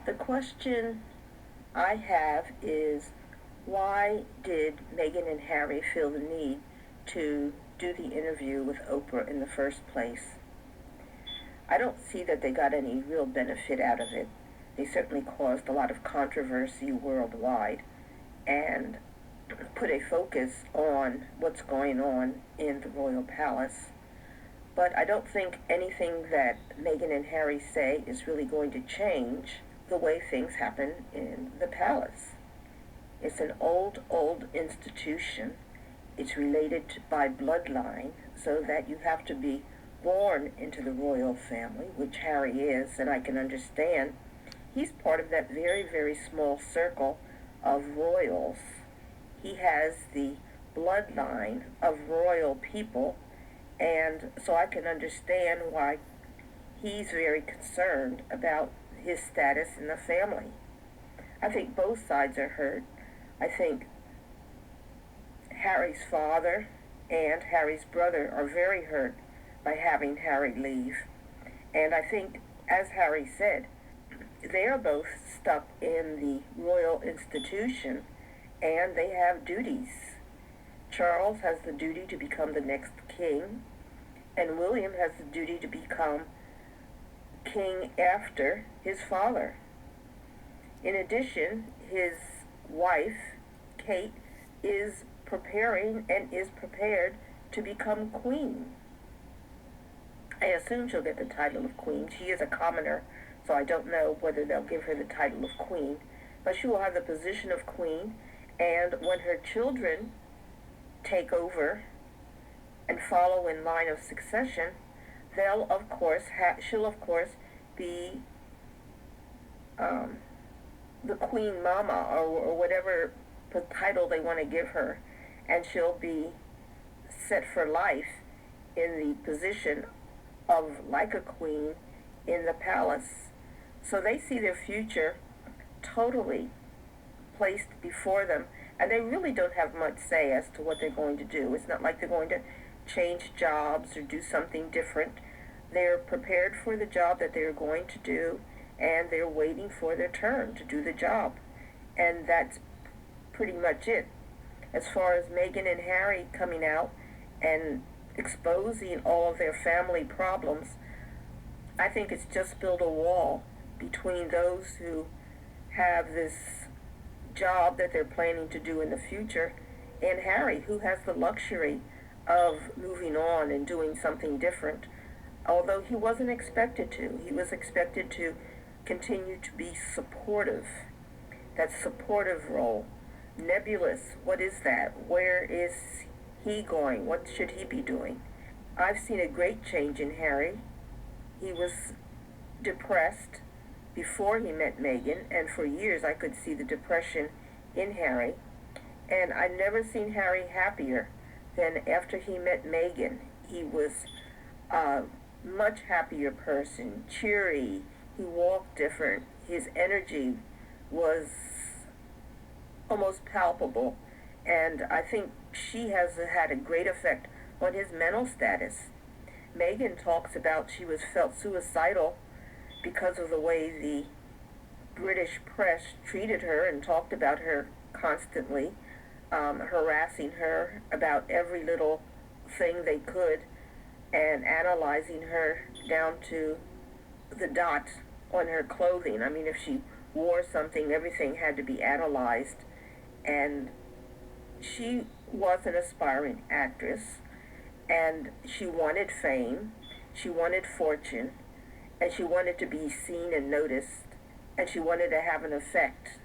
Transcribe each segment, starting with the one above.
The question I have is, why did Meghan and Harry feel the need to do the interview with Oprah in the first place? I don't see that they got any real benefit out of it. They certainly caused a lot of controversy worldwide and put a focus on what's going on in the royal palace. But I don't think anything that Meghan and Harry say is really going to change the way things happen in the palace. It's an old institution. It's related by bloodline, so that you have to be born into the royal family, which Harry is, and I can understand. He's part of that very small circle of royals. He has the bloodline of royal people, and so I can understand why he's very concerned about his status in the family. I think both sides are hurt. I think Harry's father and Harry's brother are very hurt by having Harry leave. And I think, as Harry said, they are both stuck in the royal institution and they have duties. Charles has the duty to become the next king, and William has the duty to become king after his father. In addition, his wife, Kate, is preparing and is prepared to become queen. I assume she'll get the title of queen. She is a commoner, so I don't know whether they'll give her the title of queen, but she will have the position of queen, and when her children take over and follow in line of succession, she'll of course be the queen mama, or whatever title they want to give her, and she'll be set for life in the position of, like a queen, in the palace. So they see their future totally placed before them, and they really don't have much say as to what they're going to do. It's not like they're going to change jobs or do something different. They're prepared for the job that they're going to do, and they're waiting for their turn to do the job. And that's pretty much it. As far as Meghan and Harry coming out and exposing all of their family problems, I think it's just built a wall between those who have this job that they're planning to do in the future and Harry, who has the luxury of moving on and doing something different, although he wasn't expected to. He was expected to continue to be supportive. That supportive role. Nebulous, what is that? Where is he going? What should he be doing? I've seen a great change in Harry. He was depressed before he met Meghan, and for years I could see the depression in Harry. And I've never seen Harry happier than after he met Meghan. He was a much happier person, cheery. He walked different. His energy was almost palpable. And I think she has had a great effect on his mental status. Meghan talks about she felt suicidal because of the way the British press treated her and talked about her constantly, harassing her about every little thing they could and analyzing her down to the dot on her clothing. I mean, if she wore something, everything had to be analyzed. And she was an aspiring actress, and she wanted fame, she wanted fortune, and she wanted to be seen and noticed, and she wanted to have an effect.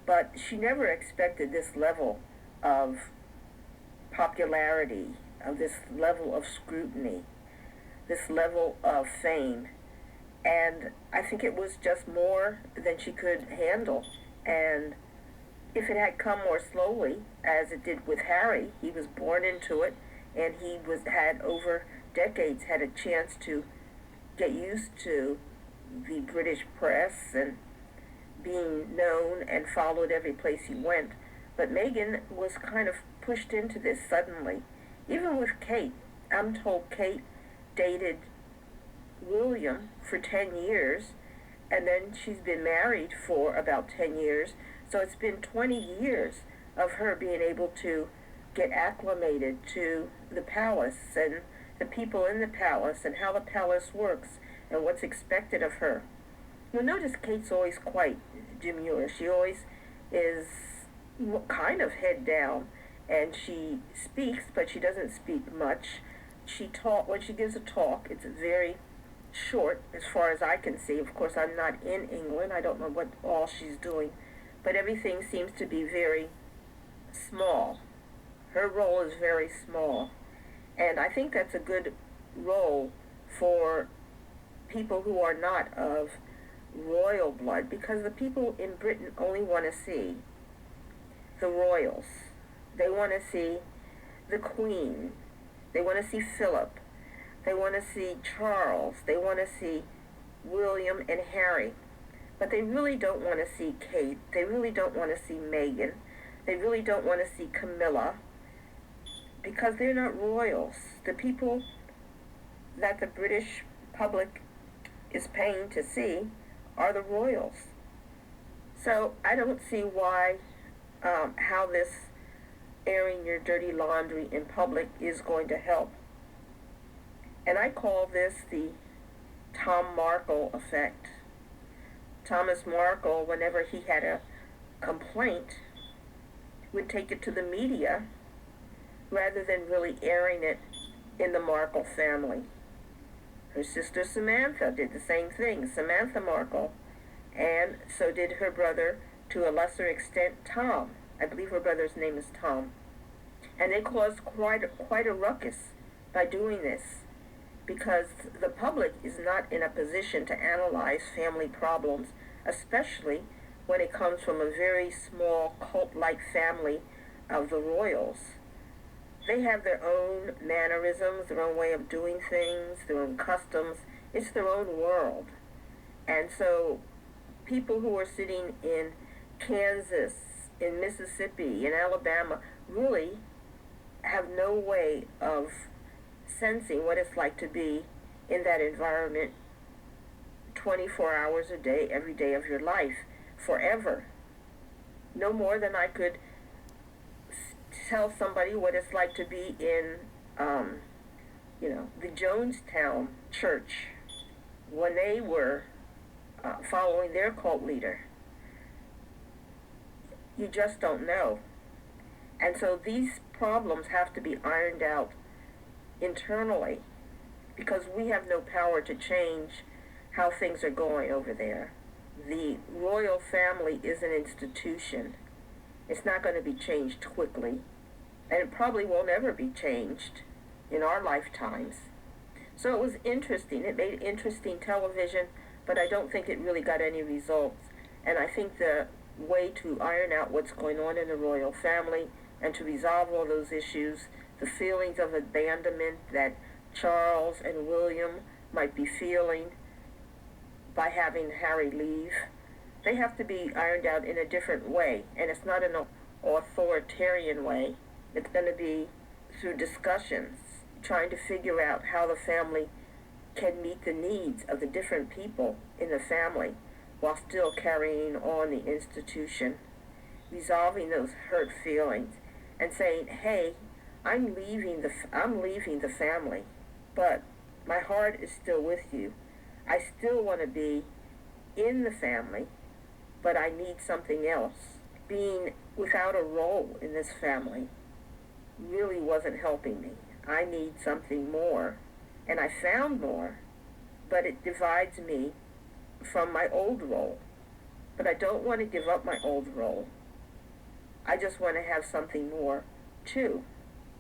But she never expected this level of popularity, of this level of scrutiny, this level of fame. And I think it was just more than she could handle. And if it had come more slowly, as it did with Harry, he was born into it, and he had over decades had a chance to get used to the British press and being known and followed every place he went. But Meghan was kind of pushed into this suddenly. Even with Kate, I'm told Kate dated William for 10 years, And then she's been married for about 10 years. So it's been 20 years of her being able to get acclimated to the palace and the people in the palace and how the palace works and what's expected of her. You'll notice Kate's always quite demure. She always is kind of head down, and she speaks, but she doesn't speak much. When she gives a talk, it's very short as far as I can see. Of course, I'm not in England. I don't know what all she's doing, but everything seems to be very small. Her role is very small, and I think that's a good role for people who are not of royal blood, because the people in Britain only want to see the royals. They want to see the Queen. They want to see Philip. They want to see Charles. They want to see William and Harry. But they really don't want to see Kate. They really don't want to see Meghan. They really don't want to see Camilla, because they're not royals. The people that the British public is paying to see are the royals. So I don't see why, how this airing your dirty laundry in public is going to help. And I call this the Tom Markle effect. Thomas Markle, whenever he had a complaint, would take it to the media rather than really airing it in the Markle family. Her sister Samantha did the same thing, Samantha Markle, and so did her brother, to a lesser extent, Tom. I believe her brother's name is Tom. And they caused quite a ruckus by doing this, because the public is not in a position to analyze family problems, especially when it comes from a very small cult-like family of the royals. They have their own mannerisms, their own way of doing things, their own customs. It's their own world. And so people who are sitting in Kansas, in Mississippi, in Alabama, really have no way of sensing what it's like to be in that environment 24 hours a day, every day of your life, forever. No more than I could tell somebody what it's like to be in, the Jonestown church when they were following their cult leader. You just don't know. And so these problems have to be ironed out internally, because we have no power to change how things are going over there. The royal family is an institution. It's not going to be changed quickly, and it probably won't ever be changed in our lifetimes. So it was interesting. It made interesting television, but I don't think it really got any results. And I think the way to iron out what's going on in the royal family and to resolve all those issues, the feelings of abandonment that Charles and William might be feeling by having Harry leave, they have to be ironed out in a different way. And it's not an authoritarian way. It's going to be through discussions, trying to figure out how the family can meet the needs of the different people in the family while still carrying on the institution, resolving those hurt feelings, and saying, hey, I'm leaving the family, but my heart is still with you. I still want to be in the family, but I need something else. Being without a role in this family really wasn't helping me. I need something more, and I found more, but it divides me from my old role. But I don't want to give up my old role. I just want to have something more, too.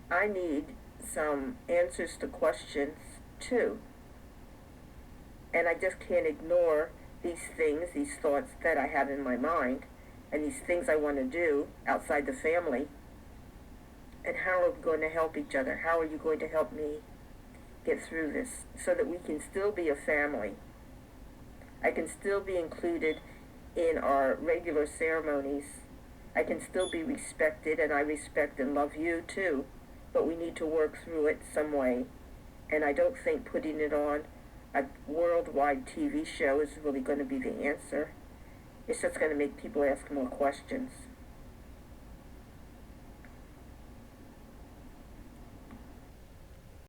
I need some answers to questions, too. And I just can't ignore these things, these thoughts that I have in my mind, and these things I want to do outside the family. And how are we going to help each other? How are you going to help me get through this so that we can still be a family? I can still be included in our regular ceremonies. I can still be respected, and I respect and love you too, but we need to work through it some way. And I don't think putting it on a worldwide TV show is really going to be the answer. It's just going to make people ask more questions.